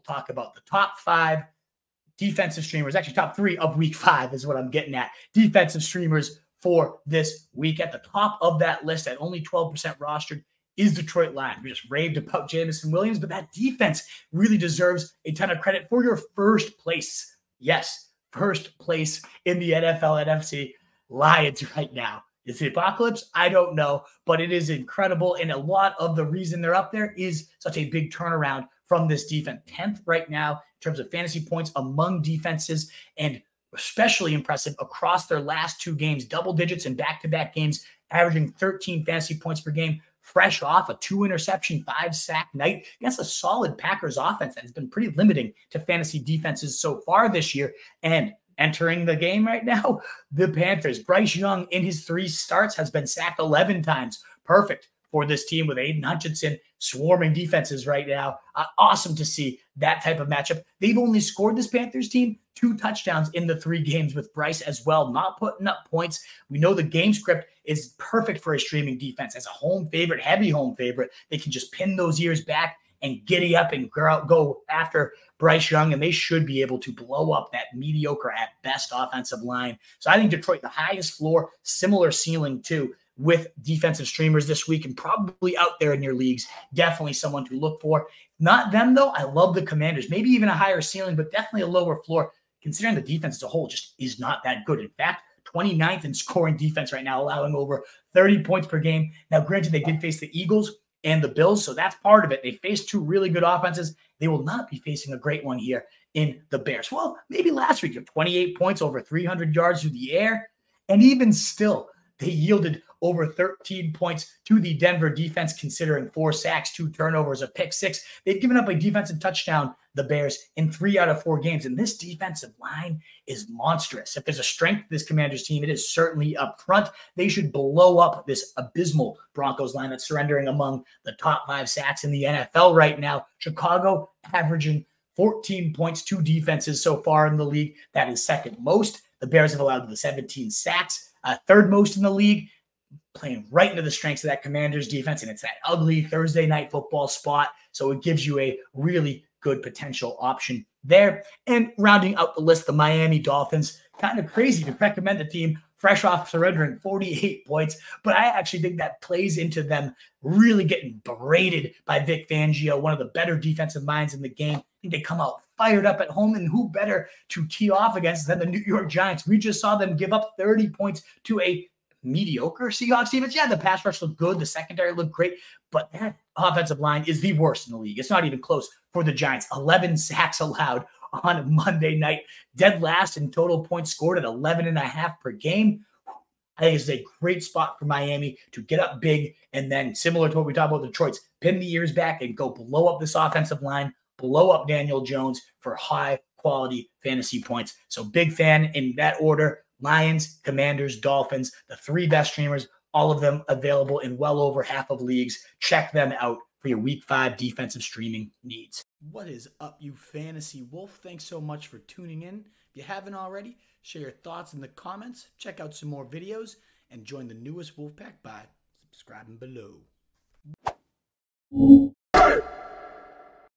talk about the top 5 defensive streamers, actually top 3 of week 5 is what I'm getting at. Defensive streamers for this week. At the top of that list at only 12% rostered is Detroit Lions. We just raved about Jameson Williams, but that defense really deserves a ton of credit for your first place. Yes, first place in the NFL NFC Lions right now. Is the apocalypse? I don't know, but it is incredible. And a lot of the reason they're up there is such a big turnaround from this defense. 10th right now in terms of fantasy points among defenses, and especially impressive across their last 2 games, double digits in back-to-back games, averaging 13 fantasy points per game, fresh off a 2-interception, 5-sack night against a solid Packers offense that has been pretty limiting to fantasy defenses so far this year. And entering the game right now, the Panthers. Bryce Young in his 3 starts has been sacked 11 times. Perfect for this team with Aiden Hutchinson swarming defenses right now. Awesome to see that type of matchup. They've only scored, this Panthers team, 2 touchdowns in the 3 games with Bryce as well, not putting up points. We know the game script is perfect for a streaming defense. As a home favorite, heavy home favorite, they can just pin those ears back and giddy up and go after Bryce Young, and they should be able to blow up that mediocre at best offensive line. So I think Detroit, the highest floor, similar ceiling too, with defensive streamers this week, and probably out there in your leagues. Definitely someone to look for. Not them, though. I love the Commanders. Maybe even a higher ceiling, but definitely a lower floor, considering the defense as a whole just is not that good. In fact, 29th in scoring defense right now, allowing over 30 points per game. Now, granted, they did face the Eagles and the Bills, so that's part of it. They faced 2 really good offenses. They will not be facing a great one here in the Bears. Well, maybe last week, 28 points, over 300 yards through the air, and even still, they yielded over 13 points to the Denver defense, considering 4 sacks, 2 turnovers, a pick 6. They've given up a defensive touchdown, the Bears, in 3 out of 4 games, and this defensive line is monstrous. If there's a strength to this Commanders team, it is certainly up front. They should blow up this abysmal Broncos line that's surrendering among the top 5 sacks in the NFL right now. Chicago averaging 14 points to defenses so far in the league. That is second most. The Bears have allowed the 17 sacks, third most in the league, playing right into the strengths of that Commanders defense, and it's that ugly Thursday night football spot, so it gives you a really good potential option there. And rounding out the list, the Miami Dolphins. Kind of crazy to recommend the team fresh off surrendering 48 points, but I actually think that plays into them really getting berated by Vic Fangio, one of the better defensive minds in the game. I think they come out fired up at home, and who better to tee off against than the New York Giants? We just saw them give up 30 points to a mediocre Seahawks defense. Yeah, the pass rush looked good. The secondary looked great, but that offensive line is the worst in the league. It's not even close for the Giants. 11 sacks allowed on Monday night. Dead last in total points scored at 11.5 per game. I think it's a great spot for Miami to get up big, and then similar to what we talked about Detroit's, pin the ears back and go blow up this offensive line, blow up Daniel Jones for high quality fantasy points. So big fan in that order. Lions, Commanders, Dolphins, the 3 best streamers, all of them available in well over half of leagues. Check them out for your week 5 defensive streaming needs. What is up, you fantasy wolf? Thanks so much for tuning in. If you haven't already, share your thoughts in the comments, check out some more videos, and join the newest Wolfpack by subscribing below.